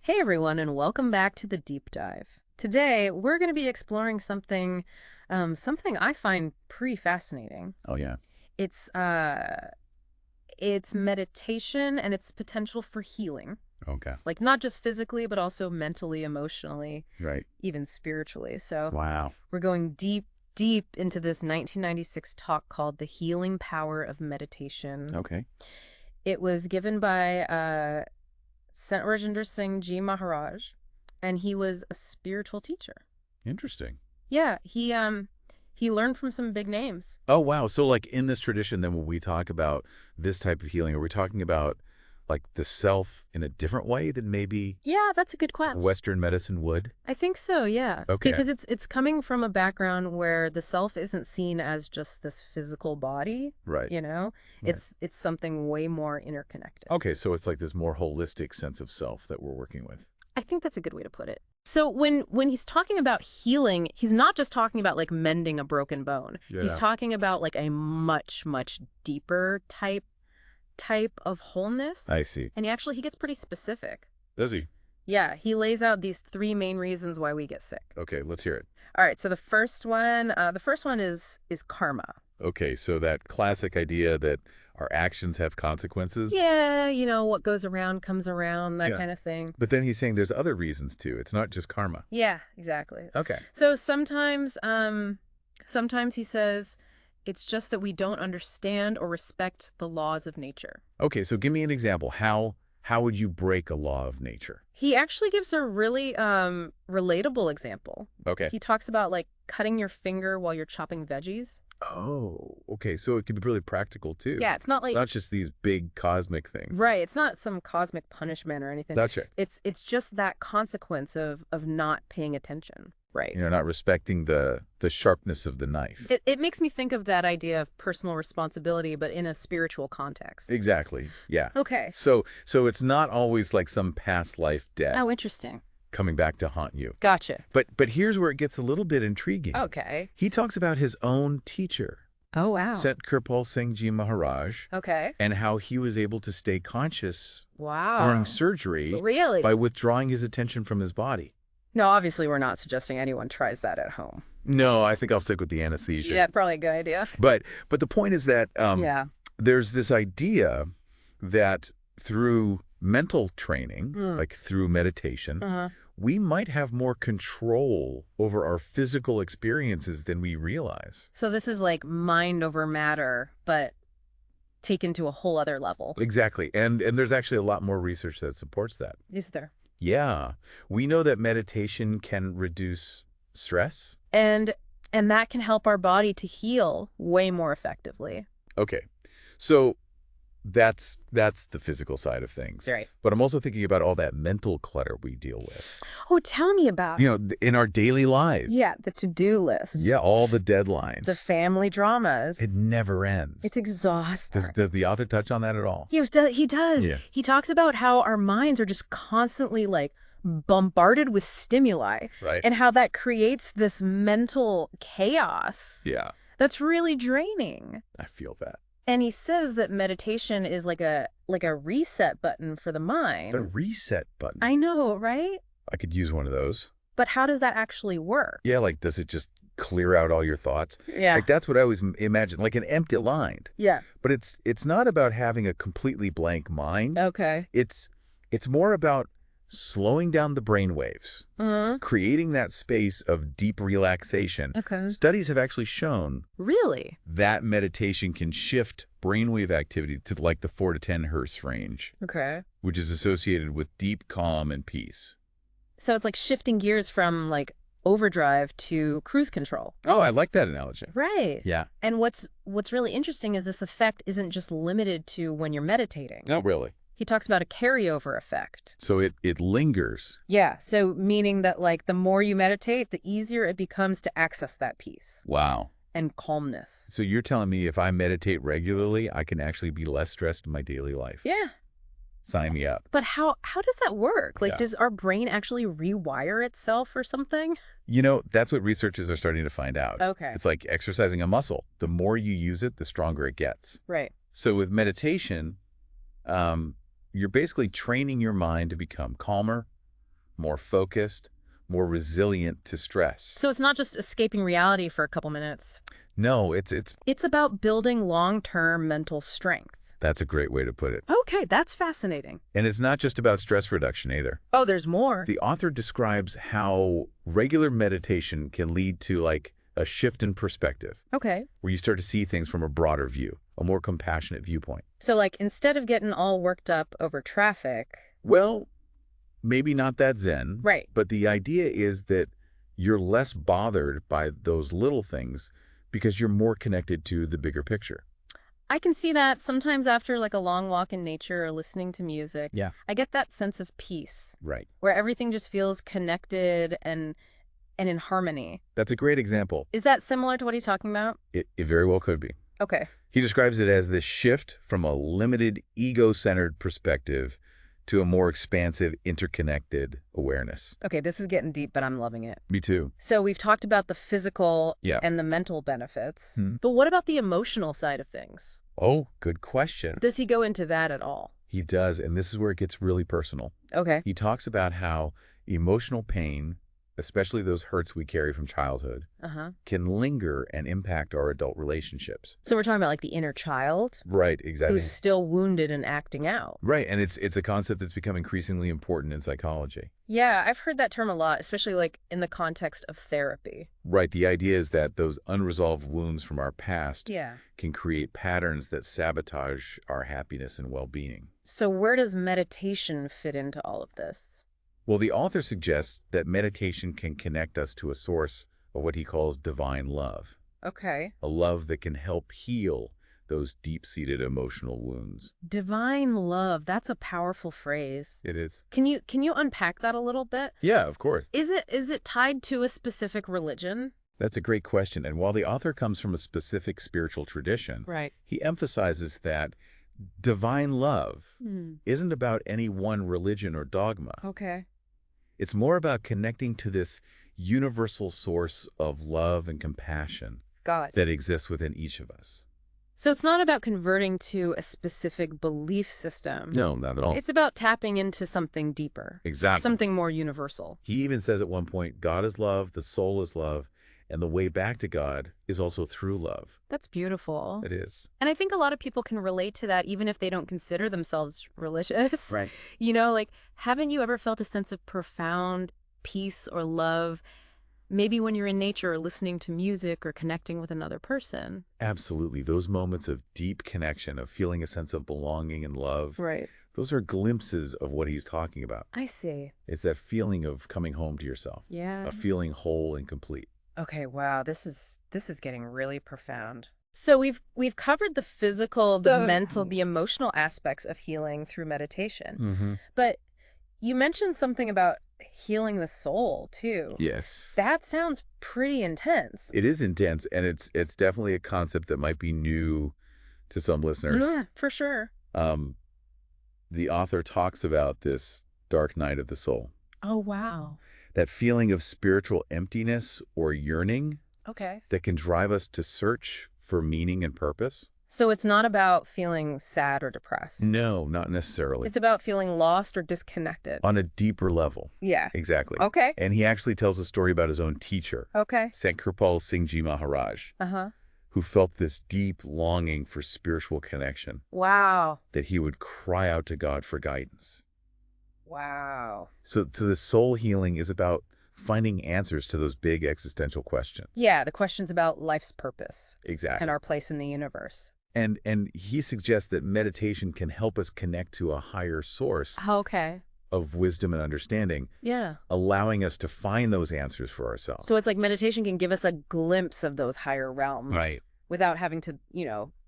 Hey everyone, and welcome back to the Deep Dive. Today, we're going to be exploring something I find pretty fascinating. Oh, yeah. It's uh, it's meditation and its potential for healing, Okay. like not just physically, but also mentally, emotionally, Right. even spiritually. So Wow. we're going deep into this 1996 talk called "The Healing Power of Meditation." Okay. It was given by Sant Rajinder Singh Ji Maharaj, and he was a spiritual teacher. Interesting. Yeah, he learned from some big names. Oh, wow. So, like in this tradition, then when we talk about this type of healing, are we talking about like the self in a different way than maybe Yeah, that's a good question. Western medicine would? I think so, yeah. Okay. Because it's coming from a background where the self isn't seen as just this physical body, Right. you know? Right. It's something way more interconnected. Okay. So it's like this more holistic sense of self that we're working with. I think that's a good way to put it. So when he's talking about healing, he's not just talking about like mending a broken bone. He's Yeah. talking about like a much deeper type of wholeness. I see. And he gets pretty specific. Does he? Yeah, he lays out these three main reasons why we get sick. Okay. Let's hear it. All right, so the first one is karma. Okay. So that classic idea that our actions have consequences. Yeah, what goes around comes around, that Yeah. kind of thing. But then he's saying there's other reasons too. It's not just karma. Yeah, exactly. Okay. So sometimes he says it's just that we don't understand or respect the laws of nature. Okay, so give me an example. How would you break a law of nature? He actually gives a really relatable example. Okay. He talks about like cutting your finger while you're chopping veggies. Oh, okay. So it can be really practical too. Yeah, it's not like Not just these big cosmic things. right, it's not some cosmic punishment or anything. That's right. It's just that consequence of not paying attention. Right. Not respecting the sharpness of the knife. It makes me think of that idea of personal responsibility, but in a spiritual context. Exactly. Yeah. Okay. So it's not always like some past life debt Oh, interesting. coming back to haunt you. Gotcha. But here's where it gets a little bit intriguing. Okay. He talks about his own teacher, Oh, wow. Sant Kirpal Singh Ji Maharaj, Okay. and how he was able to stay conscious Wow. during surgery Really? by withdrawing his attention from his body. No, obviously we're not suggesting anyone tries that at home. No, I think I'll stick with the anesthesia. Yeah, probably a good idea. But the point is that Yeah. there's this idea that through mental training, like through meditation, Uh-huh. we might have more control over our physical experiences than we realize. So this is like mind over matter, but taken to a whole other level. Exactly. And there's actually a lot more research that supports that. Is there? Yeah. We know that meditation can reduce stress. And that can help our body to heal way more effectively. Okay. So that's the physical side of things. Right. But I'm also thinking about all that mental clutter we deal with. Oh, tell me about In our daily lives. yeah, the to-do list. Yeah, all the deadlines. The family dramas. It never ends. It's exhausting. Does the author touch on that at all? He does. Yeah. He talks about how our minds are just constantly like bombarded with stimuli Right. and how that creates this mental chaos Yeah, that's really draining. I feel that. And he says that meditation is like a reset button for the mind. The reset button. I know, right? I could use one of those. But how does that actually work? Yeah, like does it just clear out all your thoughts? Yeah. Like that's what I always imagine, like an empty line. Yeah. But it's not about having a completely blank mind. Okay. It's more about slowing down the brain waves, creating that space of deep relaxation. Okay. Studies have actually shown Really? that meditation can shift brainwave activity to like the 4 to 10 hertz range, Okay. which is associated with deep calm and peace. So it's like shifting gears from like overdrive to cruise control. Oh, I like that analogy. Right. Yeah. And what's really interesting is this effect isn't just limited to when you're meditating. Not really. He talks about a carryover effect. So it lingers. Yeah, so meaning that like the more you meditate, the easier it becomes to access that peace Wow. and calmness. So you're telling me if I meditate regularly, I can actually be less stressed in my daily life. Yeah. Sign me up. But how does that work? Like, Yeah. does our brain actually rewire itself or something? That's what researchers are starting to find out. Okay. It's like exercising a muscle. The more you use it, the stronger it gets. Right. So with meditation, you're basically training your mind to become calmer, more focused, more resilient to stress. So it's not just escaping reality for a couple minutes. No, it's It's about building long-term mental strength. that's a great way to put it. Okay, that's fascinating. And it's not just about stress reduction either. Oh, there's more. The author describes how regular meditation can lead to like a shift in perspective, Okay. where you start to see things from a broader view, a more compassionate viewpoint. So, like, instead of getting all worked up over traffic. Well, maybe not that Zen, Right. but the idea is that you're less bothered by those little things because you're more connected to the bigger picture. I can see that sometimes after, like, a long walk in nature or listening to music. Yeah. I get that sense of peace Right. where everything just feels connected and in harmony. That's a great example. Is that similar to what he's talking about? It very well could be. Okay. He describes it as this shift from a limited, ego-centered perspective to a more expansive, interconnected awareness. Okay, this is getting deep, but I'm loving it. Me too. So we've talked about the physical Yeah. and the mental benefits. Hmm. But what about the emotional side of things? Oh, good question. Does he go into that at all? He does, and this is where it gets really personal. Okay. He talks about how emotional pain, especially those hurts we carry from childhood, Uh-huh. can linger and impact our adult relationships. So we're talking about like the inner child Right, exactly. who's still wounded and acting out. Right, and it's a concept that's become increasingly important in psychology. Yeah, I've heard that term a lot, especially like in the context of therapy. Right, the idea is that those unresolved wounds from our past Yeah. can create patterns that sabotage our happiness and well-being. So where does meditation fit into all of this? Well, the author suggests that meditation can connect us to a source of what he calls divine love, Okay. a love that can help heal those deep-seated emotional wounds. Divine love, that's a powerful phrase. It is. Can you unpack that a little bit? Yeah, of course. Is it tied to a specific religion? That's a great question. And while the author comes from a specific spiritual tradition, Right. he emphasizes that divine love Hmm. isn't about any one religion or dogma. Okay. It's more about connecting to this universal source of love and compassion Got it. that exists within each of us. So it's not about converting to a specific belief system. No, not at all. It's about tapping into something deeper. Exactly. Something more universal. He even says at one point, God is love, the soul is love, and the way back to God is also through love. That's beautiful. It is. And I think a lot of people can relate to that even if they don't consider themselves religious. Right. You know, like, haven't you ever felt a sense of profound peace or love, maybe when you're in nature or listening to music or connecting with another person? Absolutely. Those moments of deep connection, of feeling a sense of belonging and love, Right. those are glimpses of what he's talking about. I see. It's that feeling of coming home to yourself, Yeah. of feeling whole and complete. Okay, wow, this is getting really profound. So we've covered the physical, the mental, the emotional aspects of healing through meditation. Mm-hmm. But you mentioned something about healing the soul too. Yes. That sounds pretty intense. It is intense, and it's definitely a concept that might be new to some listeners. Yeah, for sure. The author talks about this dark night of the soul, Oh, wow. that feeling of spiritual emptiness or yearning Okay. that can drive us to search for meaning and purpose. So it's not about feeling sad or depressed. No, not necessarily. It's about feeling lost or disconnected. On a deeper level. Yeah. Exactly. Okay. And he actually tells a story about his own teacher, Okay. Sant Kirpal Singh Ji Maharaj, Uh-huh. who felt this deep longing for spiritual connection, Wow. that he would cry out to God for guidance. Wow. So the soul healing is about finding answers to those big existential questions. Yeah, the questions about life's purpose Exactly. and our place in the universe. And he suggests that meditation can help us connect to a higher source Okay. of wisdom and understanding, Yeah. allowing us to find those answers for ourselves. So it's like meditation can give us a glimpse of those higher realms. Right. Without having to,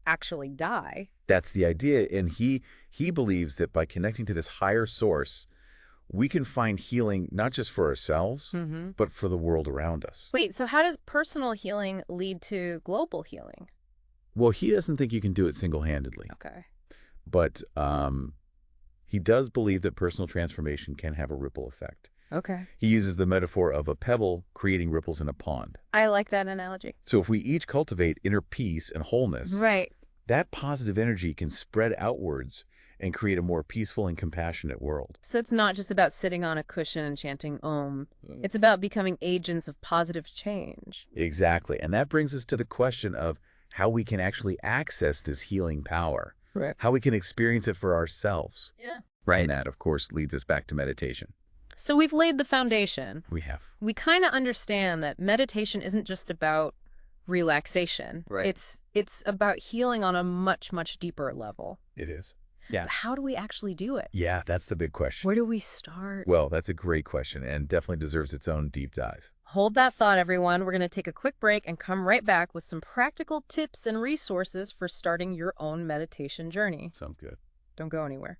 actually die. That's the idea. And he believes that by connecting to this higher source, we can find healing not just for ourselves, Mm-hmm. but for the world around us. Wait, so how does personal healing lead to global healing? Well, he doesn't think you can do it single-handedly, Okay. but he does believe that personal transformation can have a ripple effect. Okay. He uses the metaphor of a pebble creating ripples in a pond. I like that analogy. So if we each cultivate inner peace and wholeness, Right. that positive energy can spread outwards and create a more peaceful and compassionate world. So it's not just about sitting on a cushion and chanting Om. It's about becoming agents of positive change. Exactly. And that brings us to the question of how we can actually access this healing power, Right. how we can experience it for ourselves. Yeah. And that, of course, leads us back to meditation. So we've laid the foundation. We have. We kind of understand that meditation isn't just about relaxation. Right. It's about healing on a much, much deeper level. It is. But how do we actually do it? Yeah, that's the big question. Where do we start? Well, that's a great question and definitely deserves its own deep dive. Hold that thought, everyone. We're going to take a quick break and come right back with some practical tips and resources for starting your own meditation journey. Sounds good. Don't go anywhere.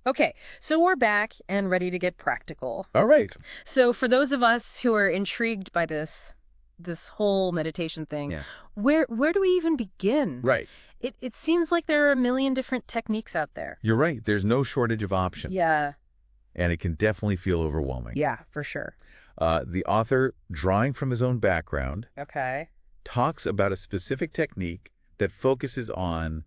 Okay, so we're back and ready to get practical. All right. So for those of us who are intrigued by this whole meditation thing, where do we even begin? Right. It seems like there are a million different techniques out there. You're right. There's no shortage of options. Yeah. And it can definitely feel overwhelming. Yeah, for sure. The author, drawing from his own background, Okay. talks about a specific technique that focuses on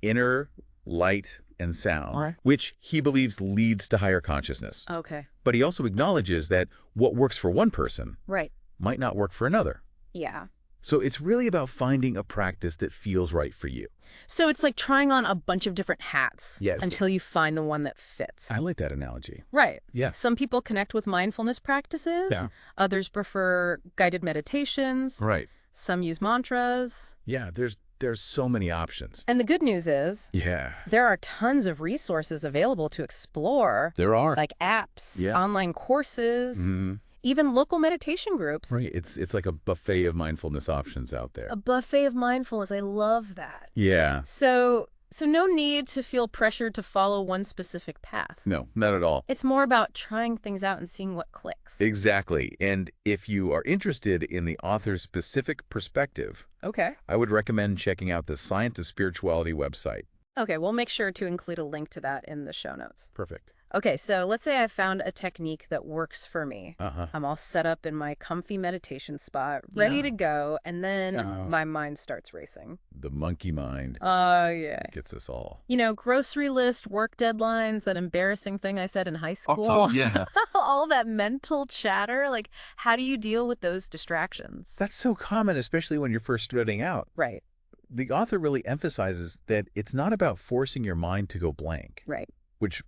inner light and sound, which he believes leads to higher consciousness. Okay. But he also acknowledges that what works for one person Right. might not work for another. Yeah. So it's really about finding a practice that feels right for you. So it's like trying on a bunch of different hats Yes. until you find the one that fits. I like that analogy. Right. Yeah. Some people connect with mindfulness practices. Yeah. Others prefer guided meditations. Right. Some use mantras. Yeah, there's so many options. And the good news is Yeah. there are tons of resources available to explore, There are. like apps, Yeah. online courses, Mhm. even local meditation groups. Right. It's like a buffet of mindfulness options out there. A buffet of mindfulness. I love that. Yeah. So no need to feel pressured to follow one specific path. No, not at all. It's more about trying things out and seeing what clicks. Exactly. And if you are interested in the author's specific perspective, Okay. I would recommend checking out the Science of Spirituality website. Okay, we'll make sure to include a link to that in the show notes. Perfect. Okay, so let's say I found a technique that works for me. Uh-huh. I'm all set up in my comfy meditation spot, ready Yeah. to go, and then Yeah. my mind starts racing. The monkey mind Oh, yeah. gets us all. You know, grocery list, work deadlines, that embarrassing thing I said in high school. yeah. All that mental chatter. Like, how do you deal with those distractions? That's so common, especially when you're first starting out. Right, The author really emphasizes that it's not about forcing your mind to go blank, right. which,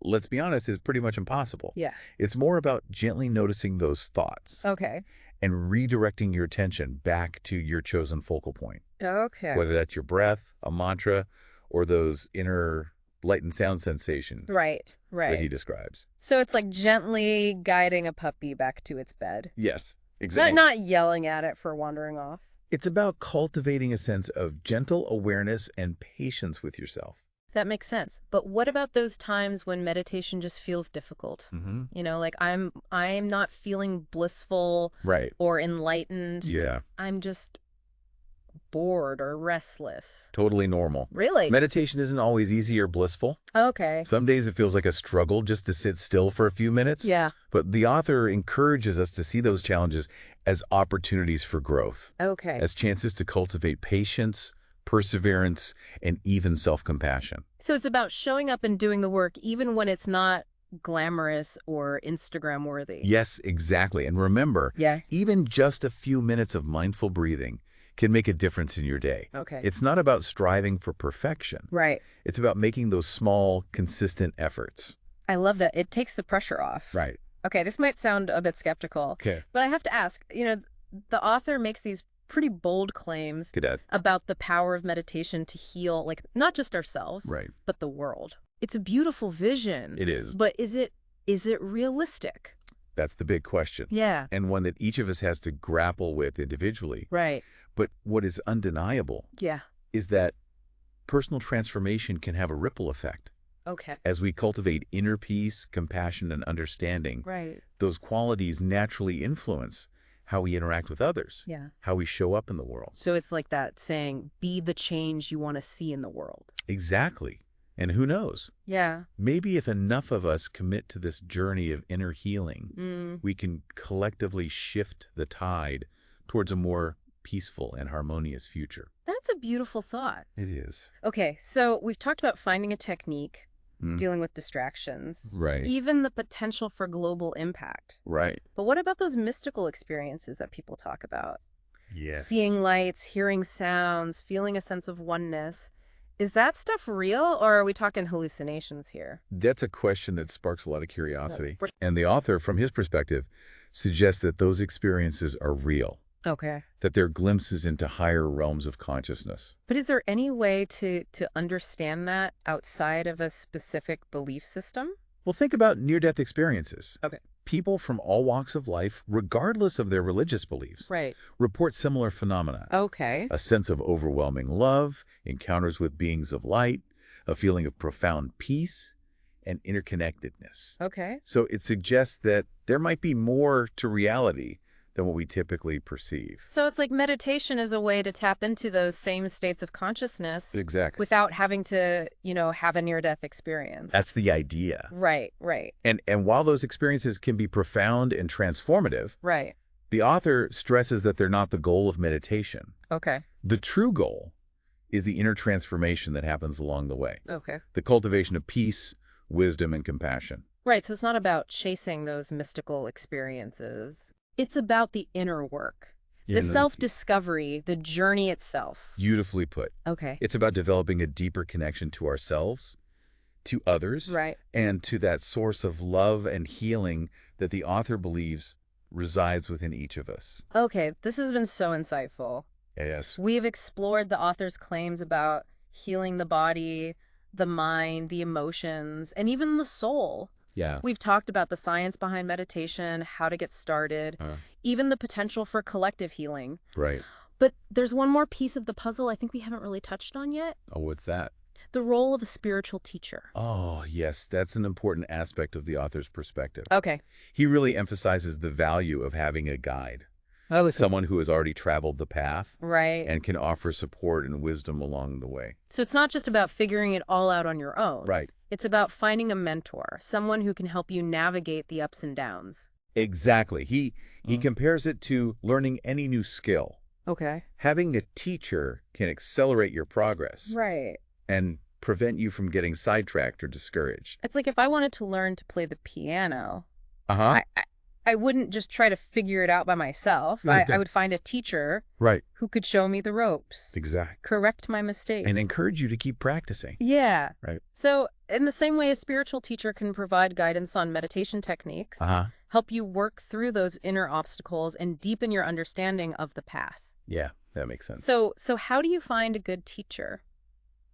let's be honest, is pretty much impossible. Yeah. It's more about gently noticing those thoughts Okay. and redirecting your attention back to your chosen focal point, Okay. whether that's your breath, a mantra, or those inner light and sound sensations Right, that he right. describes. So it's like gently guiding a puppy back to its bed. Yes, exactly. Not yelling at it for wandering off. It's about cultivating a sense of gentle awareness and patience with yourself. That makes sense. But what about those times when meditation just feels difficult? Mm-hmm. You know, like I'm not feeling blissful Right. or enlightened. Yeah, I'm just bored or restless. totally normal. Really? Meditation isn't always easy or blissful. Okay. Some days it feels like a struggle just to sit still for a few minutes. Yeah. But the author encourages us to see those challenges as opportunities for growth, Okay. as chances to cultivate patience, perseverance, and even self-compassion. So it's about showing up and doing the work even when it's not glamorous or Instagram worthy. Yes, exactly. And remember, Yeah. even just a few minutes of mindful breathing can make a difference in your day. Okay. It's not about striving for perfection. Right. It's about making those small, consistent efforts. I love that. It takes the pressure off. Right. Okay, this might sound a bit skeptical, Okay. but I have to ask, you know, the author makes these pretty bold claims Cadet. about the power of meditation to heal, like, not just ourselves, Right. but the world. It's a beautiful vision. It is. But is it realistic? That's the big question. Yeah. And one that each of us has to grapple with individually. Right. But what is undeniable Yeah. is that personal transformation can have a ripple effect. Okay. As we cultivate inner peace, compassion, and understanding, Right. those qualities naturally influence how we interact with others, Yeah. how we show up in the world. So it's like that saying, be the change you want to see in the world. Exactly. And who knows? Yeah. Maybe if enough of us commit to this journey of inner healing, we can collectively shift the tide towards a more peaceful and harmonious future. That That's a beautiful thought. It is. Okay, so we've talked about finding a technique, Mm. dealing with distractions, Right. even the potential for global impact. Right. But what about those mystical experiences that people talk about? Yes. Seeing lights, hearing sounds, feeling a sense of oneness. Is that stuff real, or are we talking hallucinations here? That's a question that sparks a lot of curiosity. for- And the author, from his perspective, suggests that those experiences are real, Okay. that they're glimpses into higher realms of consciousness. But is there any way to understand that outside of a specific belief system? Well, think about near-death experiences. Okay. People from all walks of life, regardless of their religious beliefs, Right. report similar phenomena. Okay. A sense of overwhelming love, encounters with beings of light, a feeling of profound peace, and interconnectedness. Okay. So it suggests that there might be more to reality than what we typically perceive. So it's like meditation is a way to tap into those same states of consciousness Exactly. without having to, have a near-death experience. That's the idea. Right, right, And while those experiences can be profound and transformative, right. the author stresses that they're not the goal of meditation. Okay, The true goal is the inner transformation that happens along the way. okay. The cultivation of peace, wisdom, and compassion. Right, so it's not about chasing those mystical experiences. It's about the inner work, the self-discovery, the journey itself. Beautifully put. Okay. It's about developing a deeper connection to ourselves, to others, Right. and to that source of love and healing that the author believes resides within each of us. Okay, this has been so insightful. Yes. We've explored the author's claims about healing the body, the mind, the emotions, and even the soul. Yeah. We've talked about the science behind meditation, how to get started, even the potential for collective healing. Right. But there's one more piece of the puzzle I think we haven't really touched on yet. Oh, what's that? The role of a spiritual teacher. Oh, yes. That's an important aspect of the author's perspective. Okay. He really emphasizes the value of having a guide, someone who has already traveled the path Right. and can offer support and wisdom along the way. So it's not just about figuring it all out on your own. Right. It's about finding a mentor, someone who can help you navigate the ups and downs. Exactly. He compares it to learning any new skill. Okay. Having a teacher can accelerate your progress Right. and prevent you from getting sidetracked or discouraged. It's like if I wanted to learn to play the piano, Uh-huh. I wouldn't just try to figure it out by myself. I would find a teacher Right. who could show me the ropes, Exactly. correct my mistakes. And encourage you to keep practicing. Yeah. Right. So in the same way a spiritual teacher can provide guidance on meditation techniques, Uh-huh. help you work through those inner obstacles and deepen your understanding of the path. Yeah, that makes sense. So how do you find a good teacher?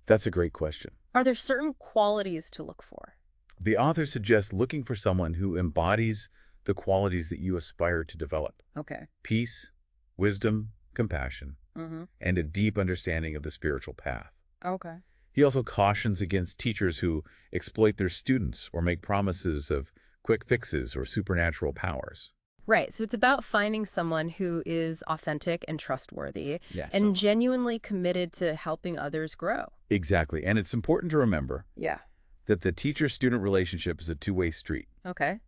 That's a great question. Are there certain qualities to look for? The author suggests looking for someone who embodies the qualities that you aspire to develop. Okay. Peace, wisdom, compassion, Mm-hmm. and a deep understanding of the spiritual path. Okay. He also cautions against teachers who exploit their students or make promises of quick fixes or supernatural powers. Right. So it's about finding someone who is authentic and trustworthy Yes. and genuinely committed to helping others grow. Exactly. And it's important to remember Yeah. that the teacher-student relationship is a two-way street. Okay.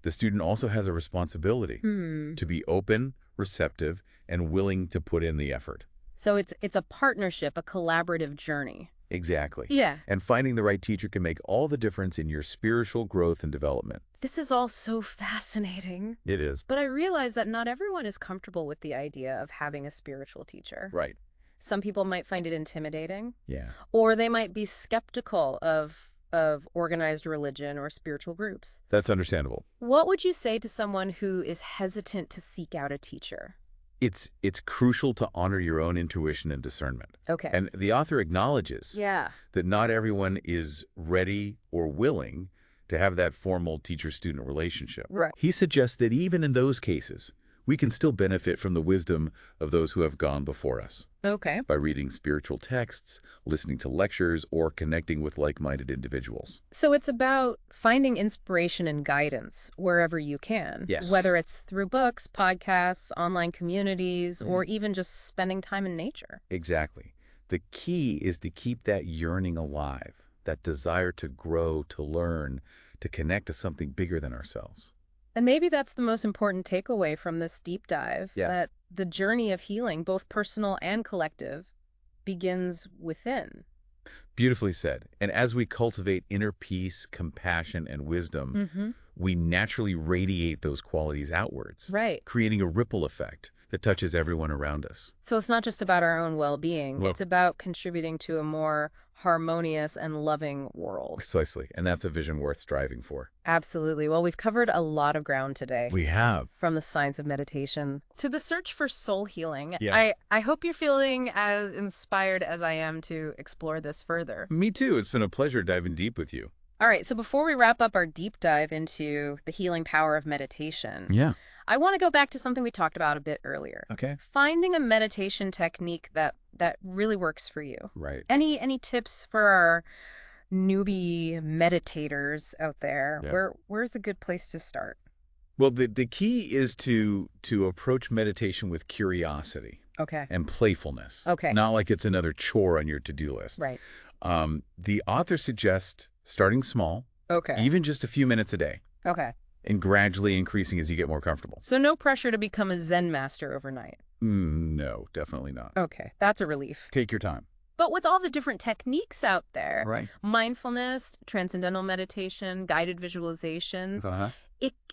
The student also has a responsibility to be open, receptive, and willing to put in the effort. So it's a partnership, a collaborative journey. Exactly. Yeah. And finding the right teacher can make all the difference in your spiritual growth and development. This is all so fascinating. It is. But I realize that not everyone is comfortable with the idea of having a spiritual teacher. Right. Some people might find it intimidating, Yeah. or they might be skeptical of organized religion or spiritual groups. That's understandable. What would you say to someone who is hesitant to seek out a teacher? It's crucial to honor your own intuition and discernment. Okay. And the author acknowledges Yeah. that not everyone is ready or willing to have that formal teacher-student relationship. Right. He suggests that even in those cases, we can still benefit from the wisdom of those who have gone before us Okay. by reading spiritual texts, listening to lectures, or connecting with like-minded individuals. So it's about finding inspiration and guidance wherever you can. Yes. Whether it's through books, podcasts, online communities, or even just spending time in nature. Exactly. The key is to keep that yearning alive, that desire to grow, to learn, to connect to something bigger than ourselves. And maybe that's the most important takeaway from this deep dive, Yeah. that the journey of healing, both personal and collective, begins within. Beautifully said. And as we cultivate inner peace, compassion, and wisdom, we naturally radiate those qualities outwards, Right. creating a ripple effect that touches everyone around us. So it's not just about our own well-being. Well- It's about contributing to a more harmonious and loving world. Precisely. And that's a vision worth striving for. Absolutely. Well, we've covered a lot of ground today. We have. From the science of meditation to the search for soul healing. Yeah. I hope you're feeling as inspired as I am to explore this further. Me too. It's been a pleasure diving deep with you. All right, so before we wrap up our deep dive into the healing power of meditation, Yeah. I want to go back to something we talked about a bit earlier. Okay. Finding a meditation technique that really works for you. Right. Any tips for our newbie meditators out there? Yeah. Where's a good place to start? Well, the key is to approach meditation with curiosity Okay. and playfulness. Okay. Not like it's another chore on your to-do list. Right. The author suggests starting small, Okay. even just a few minutes a day, Okay. and gradually increasing as you get more comfortable. So no pressure to become a Zen master overnight. No, definitely not. Okay, that's a relief. Take your time. But with all the different techniques out there, Right. mindfulness, transcendental meditation, guided visualizations, Uh-huh.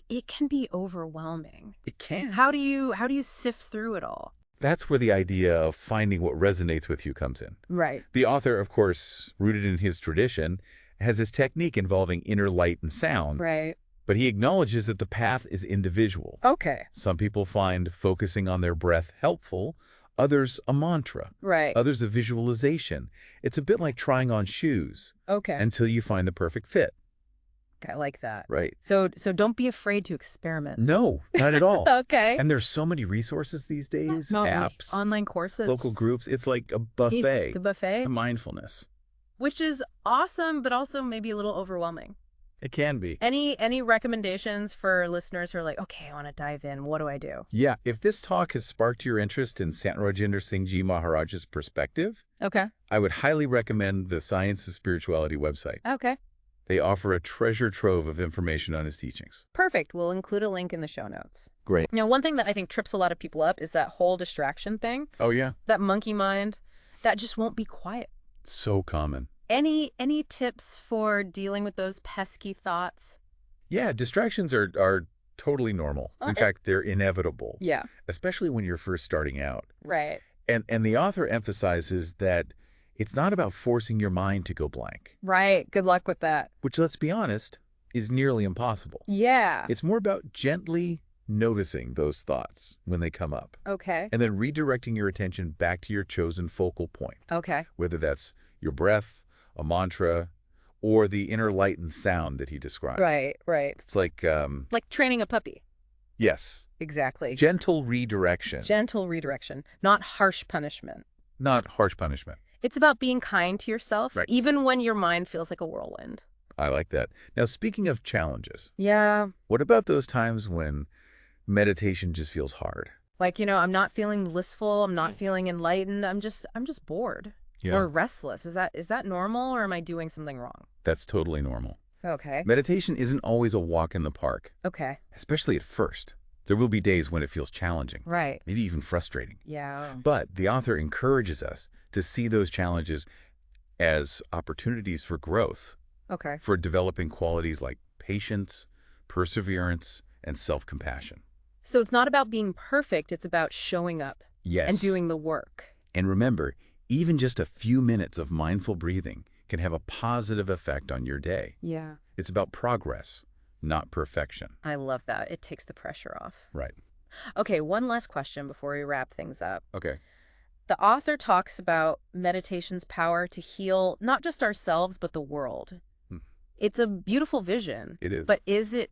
it can be overwhelming. It can. How do you sift through it all? That's where the idea of finding what resonates with you comes in. Right. The author, of course, rooted in his tradition, has this technique involving inner light and sound, Right. but he acknowledges that the path is individual. Okay. Some people find focusing on their breath helpful, others a mantra, Right. others a visualization. It's a bit like trying on shoes Okay. until you find the perfect fit. I like that. Right. So don't be afraid to experiment. No, not at all. Okay. And there's so many resources these days, apps, online courses, local groups. It's like a buffet The buffet, of mindfulness. which is awesome, but also maybe a little overwhelming. It can be. Any recommendations for listeners who are like, okay, I want to dive in. What do I do? Yeah, if this talk has sparked your interest in Sant Rajinder Singh Ji Maharaj's perspective, Okay. I would highly recommend the Science of Spirituality website. Okay. They offer a treasure trove of information on his teachings. Perfect. We'll include a link in the show notes. Great. Now, one thing that I think trips a lot of people up is that whole distraction thing, Oh, yeah. that monkey mind, that just won't be quiet. So common. Any tips for dealing with those pesky thoughts? Yeah, distractions are totally normal. In Okay. fact, they're inevitable, Yeah. especially when you're first starting out. Right. And the author emphasizes that it's not about forcing your mind to go blank, Right. Good luck with that. which, let's be honest, is nearly impossible. Yeah. It's more about gently noticing those thoughts when they come up, Okay. and then redirecting your attention back to your chosen focal point, Okay. whether that's your breath, a mantra, or the inner light and sound that he described. Right. Right. It's like, Like training a puppy. yes, Exactly. gentle redirection, Gentle redirection, not harsh punishment. not harsh punishment. It's about being kind to yourself, Right. even when your mind feels like a whirlwind. I like that. Now, speaking of challenges, Yeah. what about those times when meditation just feels hard? Like, I'm not feeling blissful. I'm not feeling enlightened. I'm just bored or restless. Is that normal, or am I doing something wrong? That's totally normal. Okay. Meditation isn't always a walk in the park, Okay. especially at first. There will be days when it feels challenging, Right. maybe even frustrating. Yeah. But the author encourages us to see those challenges as opportunities for growth, Okay. for developing qualities like patience, perseverance, and self-compassion. So it's not about being perfect. It's about showing up Yes. and doing the work. And remember, even just a few minutes of mindful breathing can have a positive effect on your day. Yeah. It's about progress, not perfection. I love that. It takes the pressure off. Right. Okay, one last question before we wrap things up. Okay. The author talks about meditation's power to heal not just ourselves, but the world. Hmm. It's a beautiful vision. It is. But is it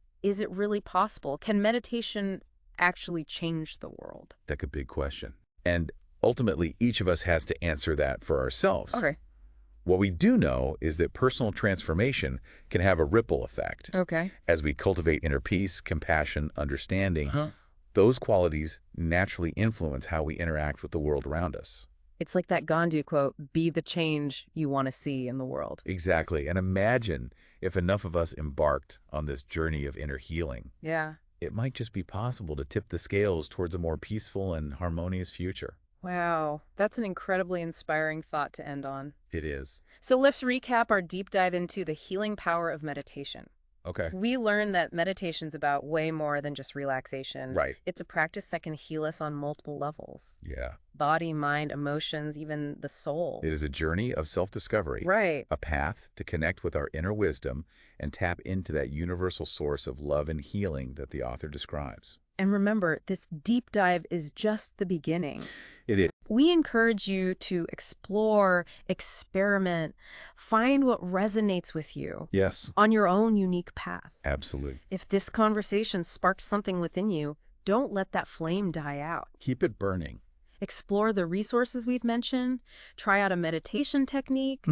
really possible? Can meditation actually change the world? That's a big question. And ultimately, each of us has to answer that for ourselves. Okay. What we do know is that personal transformation can have a ripple effect. Okay. As we cultivate inner peace, compassion, understanding, those qualities naturally influence how we interact with the world around us. It's like that Gandhi quote, be the change you want to see in the world. Exactly. And imagine if enough of us embarked on this journey of inner healing. Yeah. It might just be possible to tip the scales towards a more peaceful and harmonious future. Wow, that's an incredibly inspiring thought to end on. It is. So let's recap our deep dive into the healing power of meditation. Okay. We learned that meditation's about way more than just relaxation. Right. It's a practice that can heal us on multiple levels. Yeah. Body, mind, emotions, even the soul. It is a journey of self-discovery. Right. A path to connect with our inner wisdom and tap into that universal source of love and healing that the author describes. And remember, this deep dive is just the beginning. It is. We encourage you to explore, experiment, find what resonates with you Yes. on your own unique path. Absolutely. If this conversation sparked something within you, don't let that flame die out. Keep it burning. Explore the resources we've mentioned, try out a meditation technique,